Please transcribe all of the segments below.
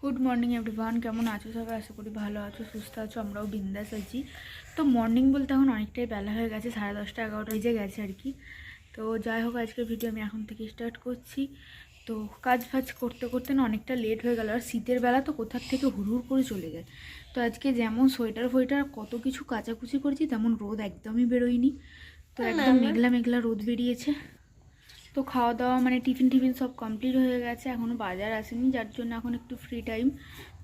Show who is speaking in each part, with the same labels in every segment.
Speaker 1: Good morning everyone, কেমন আছো সবাই? আশা করি ভালো আছো, সুস্থ আছো। আমরাও বিন্দাস আছি। তো মর্নিং বলতে এখন অনেকটাই বেলা হয়ে গেছে, 10:30 11টা বেজে গেছে আর কি। তো যাই হোক, আজকের ভিডিও আমি এখন থেকে স্টার্ট করছি। তো কাজ ফাজ করতে করতে না অনেকটা লেট হয়ে গেল, আর শীতের বেলা তো কোথার থেকে হুড়হুড় করে চলে যায়। তো আজকে যেমন সোয়েটার ফোয়েটার কত কিছু কাচাকুচি করেছি, তেমন রোদ একদমই বেরোয়নি। তো একদম মেঘলা মেঘলা রোদ বেরিয়েছে। তো খাওয়া দাওয়া মানে টিফিন সব কমপ্লিট হয়ে গেছে, এখনও বাজার আসেনি, যার জন্য এখন একটু ফ্রি টাইম।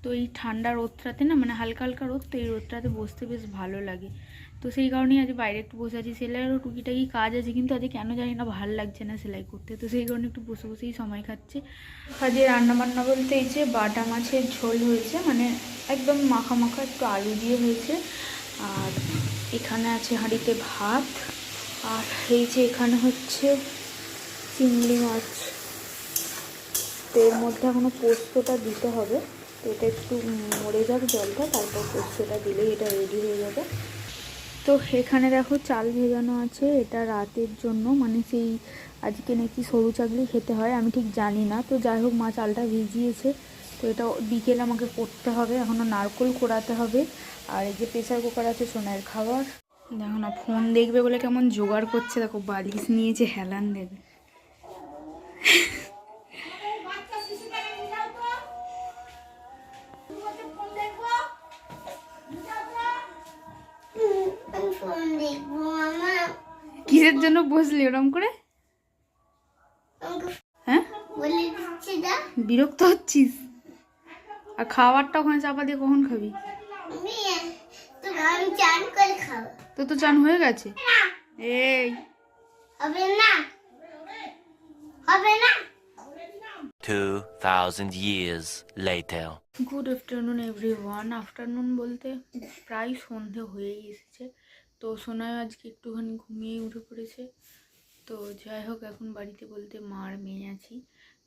Speaker 1: তো এই ঠান্ডা রোদটাতে না, মানে হালকা হালকা রোদ, তো এই রোদটাতে বসতে বেশ ভালো লাগে। তো সেই কারণেই আজ বাইরে একটু বসে আছি। সেলাইয়েরও টুকিটাকি কাজ আছে, কিন্তু আজ কেন জানি না ভালো লাগছে না সেলাই করতে, তো সেই কারণে একটু বসে বসেই সময় খাচ্ছে। আজকে রান্নাবান্না বলতে এই যে বাটা মাছের ঝোল হয়েছে, মানে একদম মাখা মাখা, একটু আলু দিয়ে হয়েছে। আর এখানে আছে হাঁড়িতে ভাত। আর এই যে এখানে হচ্ছে চিংড়ি মাছ। তো এর মধ্যে এখনও পোস্তটা দিতে হবে, তো এটা একটু মরে যাক জলটা, তারপর পোস্তটা দিলেই এটা রেডি হয়ে যাবে। তো এখানে দেখো চাল ভেজানো আছে, এটা রাতের জন্য, মানে সেই আজকে নাকি সরু চাকলি খেতে হয়, আমি ঠিক জানি না। তো যাই হোক, মা চালটা ভিজিয়েছে, তো এটা বিকেলে আমাকে করতে হবে। এখনও নারকোল কোড়াতে হবে। আর এই যে প্রেসার কুকার আছে সোনার খাবার। দেখো না, ফোন দেখবে বলে কেমন জোগাড় করছে, দেখো বালিশ নিয়েছে, হেলান দেবে। কিসের জন্য বসলি ওরম করে? হ্যাঁ, বিরক্ত হচ্ছিস? আর খাবারটা ওখানে চাপা দিয়ে কখন খাবি? তো তো চান হয়ে গেছে। এই হবে না, হবে না।
Speaker 2: 2000 years later.
Speaker 1: Good afternoon everyone. Afternoon বলতে প্রায় সন্ধে হয়েই এসেছে। তো সোনায় আজকে একটুখানি ঘুমিয়ে উঠে পড়েছে। তো যাই হোক, এখন বাড়িতে বলতে মা আর মেয়ে আছি।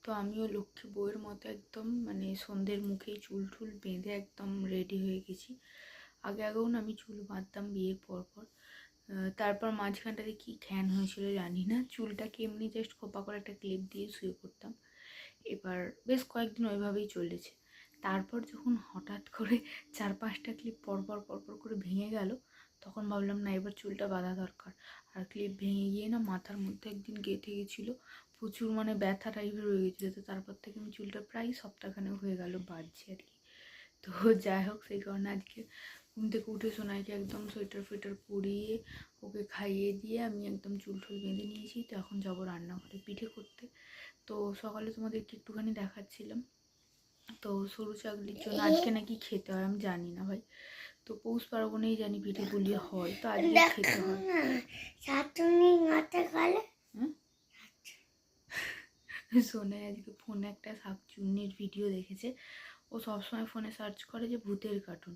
Speaker 1: তো আমিও লক্ষ্মী বউয়ের মতো একদম মানে সন্ধ্যের মুখেই চুল টুল বেঁধে একদম রেডি হয়ে গেছি। আগেও না আমি চুল বাঁধতাম বিয়ের পর পর। তারপর মাঝখানটাতে কি খ্যান হয়েছিল জানি না, চুলটাকে এমনি জাস্ট খোপা করে একটা ক্লিপ দিয়ে শুয়ে পড়তাম। এবার বেশ কয়েকদিন ওইভাবেই চলেছে। তারপর যখন হঠাৎ করে 4-5টা ক্লিপ পরপর করে ভেঙে গেল, তখন ভাবলাম না, এবার চুলটা বাঁধা দরকার। আর ক্লিপ ভেঙে গিয়ে না মাথার মধ্যে একদিন গেঁথে গেছিলো, প্রচুর মানে ব্যথা টাইপের হয়ে গেছিলো। তো তারপর থেকে আমি চুলটা প্রায় সপ্তাহখানেক হয়ে গেল বাঁধছি আর কি। তো যাই হোক, সেই কারণে আজকে ঘুম থেকে উঠে সোনাইকে একদম সোয়েটার ফোয়েটার পরিয়ে ওকে খাইয়ে দিয়ে আমি একদম চুল টুল বেঁধে নিয়েছি। তো এখন যাবো রান্নাঘরে পিঠে করতে। তো সকালে তোমাদেরকে একটুখানি দেখাচ্ছিলাম। তো সরু চাকলির জন্য আজকে নাকি খেতে হয়, আমি জানি না ভাই। তো পৌষ পার্বণেই জানি পিঠে পুলি হয়, তো আজকে খেতে হয়। সোনাই আজকে ফোনে একটা শাকচুন্নির ভিডিও দেখেছে। ও সবসময় ফোনে সার্চ করে যে ভূতের কার্টুন।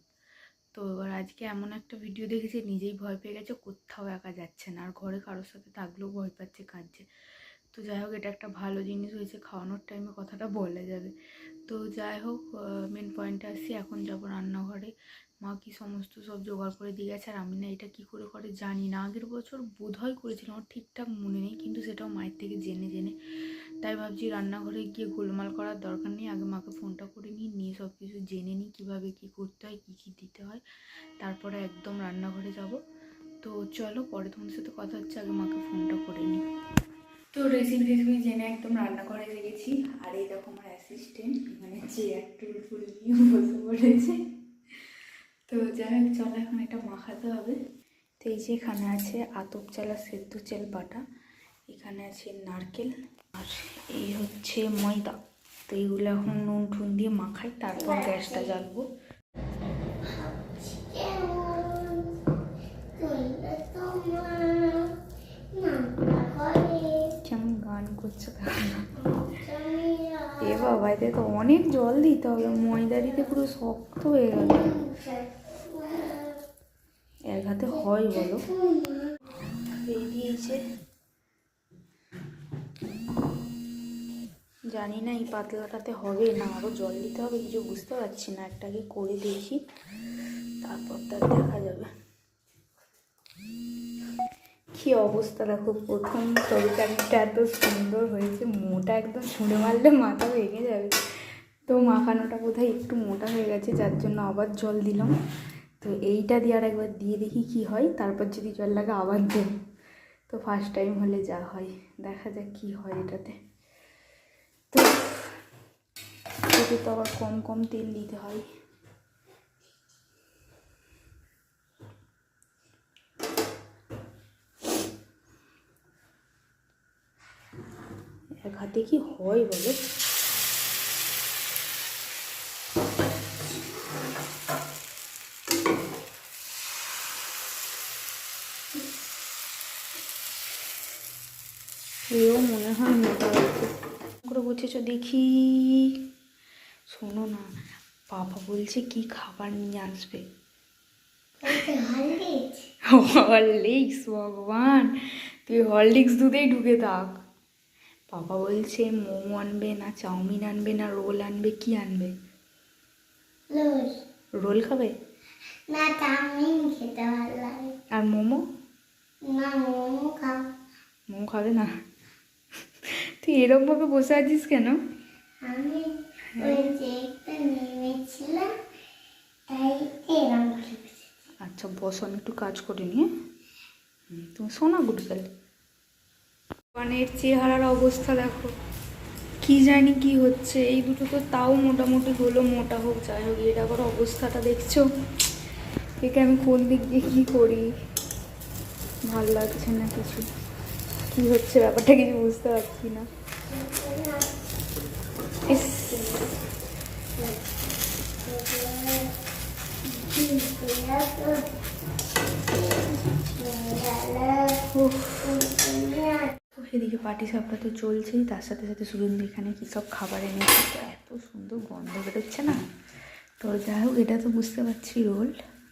Speaker 1: তো এবার আজকে এমন একটা ভিডিও দেখেছে, নিজেই ভয় পেয়ে গেছে, কোথাও একা যাচ্ছে না, আর ঘরে কারোর সাথে থাকলেও ভয় পাচ্ছে, কাঁদছে। তো যাই হোক, এটা একটা ভালো জিনিস হয়েছে, খাওয়ানোর টাইমে কথাটা বলা যাবে। তো যাই হোক, মেন পয়েন্টে আসছি। এখন যাবো রান্নাঘরে। মা কি সমস্ত সব জোগাড় করে দিয়ে গেছে, আর আমি না এটা কী করে করে জানি না। আগের বছর বোধহয় করেছিলাম, আমার ঠিকঠাক মনে নেই, কিন্তু সেটাও মায়ের থেকে জেনে জেনে। তাই ভাবছি রান্নাঘরে গিয়ে গোলমাল করার দরকার নেই, আগে মাকে ফোনটা করে নিয়ে সব কিছু জেনে নিই, কীভাবে কী করতে হয়, কী কী দিতে হয়, তারপরে একদম রান্নাঘরে যাব। তো চলো, পরে তোমার সাথে কথা হচ্ছে, আগে মাকে ফোনটা করে নিই। তো রেসিপি জেনে একদম রান্নাঘরে এসে গেছি। আর এই দেখো আমার অ্যাসিস্ট্যান্ট, মানে চেয়ার টুল ফুল নিয়ে বসে পড়েছে। তো যাই হোক, চলো এখন এটা মাখাতে হবে। তো এই যে এখানে আছে আতপ চাল আর সেদ্ধ চাল বাটা, এখানে আছে নারকেল, আর এই হচ্ছে ময়দা। তো এইগুলো এখন নুন টুন দিয়ে মাখাই, তারপর গ্যাসটা জ্বালবো। কেমন গান করছে এ বাবা, এতে তো অনেক জল দিতে হবে, ময়দা দিতে পুরো শক্ত হয়ে গেল। এক হাতে হয় বলো? এই দিয়েছে, জানি না এই পাতলাটাতে হবে না আরও জল দিতে হবে, কিছু বুঝতে পারছি না। একটাকে করে দেখি, তারপর তার দেখা যাবে। কি অবস্থা দেখো, প্রথম তরকারিটা এত সুন্দর হয়েছে, মোটা একদম ছুঁড়ে মারলে মাথা ভেঙে যাবে। তো তো মাখানোটা বোধহয় একটু মোটা হয়ে গেছে, যার জন্য আবার জল দিলাম। তো এইটা দিয়ে আর একবার দিয়ে দেখি কি হয়, তারপর যদি জল লাগে আবার দেব। তো ফার্স্ট টাইম হলে যা হয়, দেখা যাক কি হয় এটাতে। তো এতে তো আবার কম কম তেল দিতে হয়। এক হাতে কি হয় বলো? এও মনে হয় মোটা হয়েছে করে বুঝেছ। দেখি, শোনো না, বাবা বলছে কি খাবার নিয়ে আসবে। হরলিক্স, ভগবান, তুই হরলিক্স দুধেই ঢুকে থাক। পাপা বলছে মোমো আনবে না চাউমিন আনবে না রোল আনবে, কি আনবে? রোল খাবে
Speaker 3: না, চাউমিন খেতে ভালো লাগে।
Speaker 1: আর মোমো?
Speaker 3: না, মোমো খাও।
Speaker 1: মোমো খাবে না? তুই এরকম ভাবে বসে আছিস কেন?
Speaker 3: আমি ওই যে একটা নেমেছিলাম, তাই এরকম করে বসেছি।
Speaker 1: আচ্ছা বস, আমি একটু কাজ করে নিয়ে। তুমি শোনা গুডগাল। দোকানের চেহারার অবস্থা দেখো, কি জানি কি হচ্ছে। এই দুটো তো তাও মোটামুটি হলো, মোটা হোক যাই হোক, এটা আবার অবস্থাটা দেখছো। একে আমি কোন দিক দিয়ে কী করি, ভাল লাগছে না কিছু। কি হচ্ছে ব্যাপারটা কিছু বুঝতে পারছি না। ইস, উফ। এদিকে পাটি সাপটা তো চলছেই, তার সাথে সাথে সুগন্ধি এখানে কী সব খাবার এনেছে, তো এত সুন্দর গন্ধ বেরোচ্ছে না। তো যাই হোক, এটা তো বুঝতে পারছি রোল,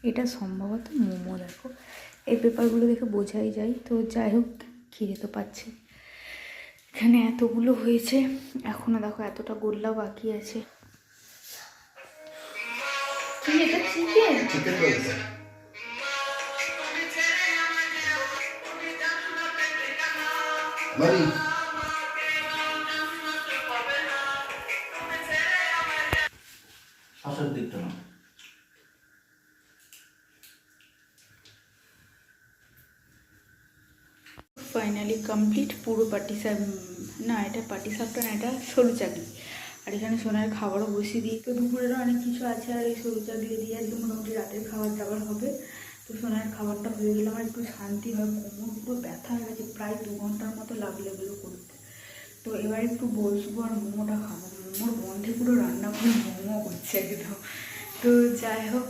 Speaker 1: এটা সম্ভবত মোমো। দেখো এই পেপারগুলো দেখে বোঝাই যায়। তো যাই হোক, খিদে তো পাচ্ছে। এখানে এতগুলো হয়েছে, এখনও দেখো এতটা গোল্লা বাকি আছে। কি এটা? চিকেন? ফাইনালি কমপ্লিট পুরো পাটিসাপ। না, এটা পাটিসাপটা না, এটা সরু চাকলি। আর এখানে সোনার খাবারও বসিয়ে দিই। তো দুপুরেরও অনেক কিছু আছে, আর এই সরু চাকলি দিয়ে একদম মোটামুটি রাতের খাবার দাবার হবে। তো সোনার খাবারটা হয়ে গেলে আমার একটু শান্তি হয়। কোমর পুরো ব্যথা হয়ে গেছে, প্রায় 2 ঘন্টার মতো লাগলো এগুলো করতে। তো এবার একটু বসবো আর মোমোটা খাবো। মোমোর গন্ধে পুরো রান্না করে মোমো করছে একদম। তো যাই হোক,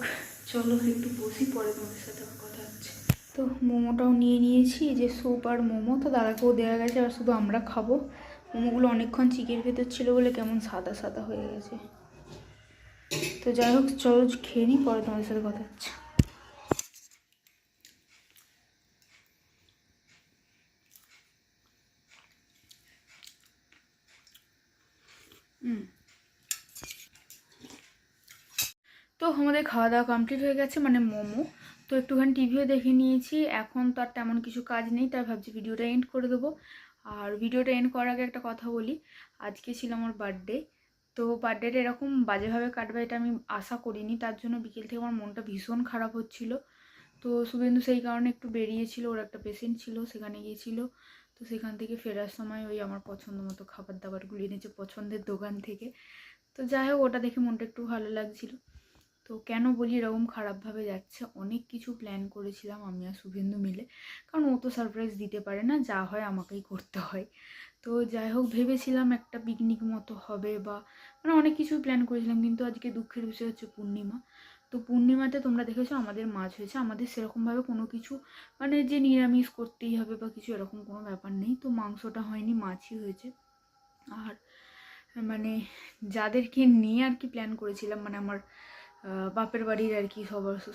Speaker 1: চলো একটু বসি, পরে তোমাদের সাথে আমার কথা হচ্ছে। তো মোমোটাও নিয়ে নিয়েছি, যে স্যুপ আর মোমো তো দাদাকেও দেওয়া গেছে, আর শুধু আমরা খাবো। মোমোগুলো অনেকক্ষণ চিকের ভেতর ছিল বলে কেমন সাদা সাদা হয়ে গেছে। তো যাই হোক, চলো খেয়ে নিই, পরে তোমাদের সাথে কথা হচ্ছে। তো আমাদের খাওয়া দাওয়া কমপ্লিট হয়ে গেছে, মানে মোমো। তো একটুখানি টিভিও দেখে নিয়েছি। এখন তো আর তেমন কিছু কাজ নেই, তাই ভাবছি ভিডিওটা এন্ড করে দেবো। আর ভিডিওটা এন্ড করার আগে একটা কথা বলি, আজকে ছিল আমার বার্থডে। তো বার্থডেটা এরকম বাজেভাবে কাটবে এটা আমি আশা করিনি, তার জন্য বিকেল থেকে আমার মনটা ভীষণ খারাপ হচ্ছিল। তো শুভেন্দু সেই কারণে একটু বেরিয়েছিল, ওর একটা পেশেন্ট ছিল, সেখানে গিয়েছিল। তো সেখান থেকে ফেরার সময় ওই আমার পছন্দ মতো খাবার দাবারগুলো এনেছে পছন্দের দোকান থেকে। তো যাই হোক, ওটা দেখে মনটা একটু ভালো লাগছিল। তো কেন বলি এরকম খারাপভাবে যাচ্ছে, অনেক কিছু প্ল্যান করেছিলাম আমি আর শুভেন্দু মিলে, কারণ ও তো সারপ্রাইজ দিতে পারে না, যা হয় আমাকেই করতে হয়। তো যাই হোক, ভেবেছিলাম একটা পিকনিক মতো হবে, বা মানে অনেক কিছু প্ল্যান করেছিলাম। কিন্তু আজকে দুঃখের বিষয় হচ্ছে পূর্ণিমা। তো পূর্ণিমাতে তোমরা দেখেছো আমাদের মাছ হয়েছে, আমাদের সেরকমভাবে কোনো কিছু মানে যে নিরামিষ করতেই হবে বা কিছু এরকম কোনো ব্যাপার নেই। তো মাংসটা হয়নি, মাছই হয়েছে। আর মানে যাদেরকে নিয়ে আর কি প্ল্যান করেছিলাম, মানে আমার বাপের বাড়ির আর কি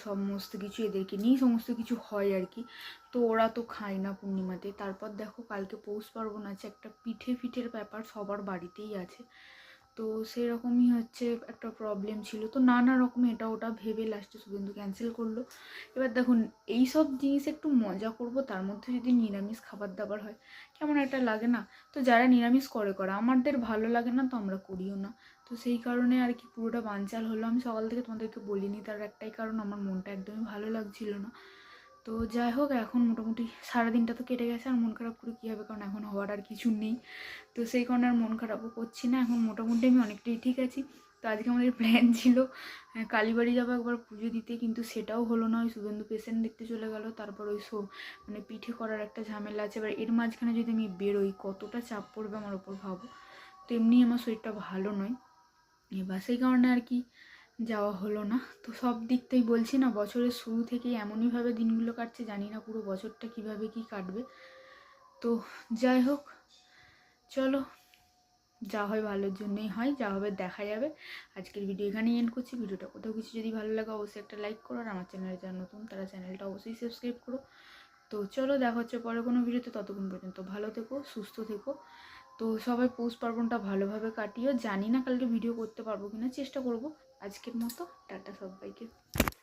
Speaker 1: সমস্ত কিছু এদেরকে নিয়েই সমস্ত কিছু হয় আর কি। তো ওরা তো খায় না পূর্ণিমাতে। তারপর দেখো কালকে পৌষ পার্বণ আছে, একটা পিঠের ব্যাপার সবার বাড়িতেই আছে। তো সেরকমই হচ্ছে একটা প্রবলেম ছিল। তো নানা রকম এটা ওটা ভেবে লাস্টে শুভেন্দু ক্যান্সেল করলো। এবার দেখুন, এইসব জিনিস একটু মজা করব, তার মধ্যে যদি নিরামিষ খাবার দাবার হয় কেমন একটা লাগে না? তো যারা নিরামিষ করে আমাদের ভালো লাগে না, তো আমরা করিও না। তো সেই কারণে আর কি পুরোটা বানচাল হলো। আমি সকাল থেকে তোমাদেরকে বলিনি, তার একটাই কারণ আমার মনটা একদমই ভালো লাগছিল না। তো যাই হোক, এখন মোটামুটি সারাদিনটা তো কেটে গেছে, আর মন খারাপ করে কী হবে, কারণ এখন হওয়ার আর কিছু নেই। তো সেই কারণে আর মন খারাপও করছি না, এখন মোটামুটি আমি অনেকটাই ঠিক আছি। তো আজকে আমাদের প্ল্যান ছিল কালীবাড়ি যাবো একবার পুজো দিতে, কিন্তু সেটাও হলো না। ওই শুভেন্দু পেশেন্ট দেখতে চলে গেল, তারপর ওই মানে পিঠে করার একটা ঝামেলা আছে। এবার এর মাঝখানে যদি আমি বেরোই কতটা চাপ পড়বে আমার ওপর ভাবো। তো এমনি আমার শরীরটা ভালো নয়, এবার সেই কারণে আর কি যাওয়া হলো না। তো সব দিকটাই বলছি না, বছরের শুরু থেকেই এমনইভাবে দিনগুলো কাটছে, জানি না পুরো বছরটা কিভাবে কি কাটবে। তো যাই হোক, চলো, যা হয় ভালোর জন্যই হয়, যা হবে দেখা যাবে। আজকের ভিডিও এখানেই এন্ড করছি। ভিডিওটা কোথাও কিছু যদি ভালো লাগে অবশ্যই একটা লাইক করো, আর আমার চ্যানেলে যারা নতুন তারা চ্যানেলটা অবশ্যই সাবস্ক্রাইব করো। তো চলো, দেখা হচ্ছে পরে কোনো ভিডিওতে। ততক্ষণ পর্যন্ত ভালো থেকো, সুস্থ থেকো। তো সবাই পৌষ পার্বণটা ভালোভাবে কাটিও। জানি না কালকে ভিডিও করতে পারবো কিনা, চেষ্টা করব। আজকের মতো টাটা সবাইকে।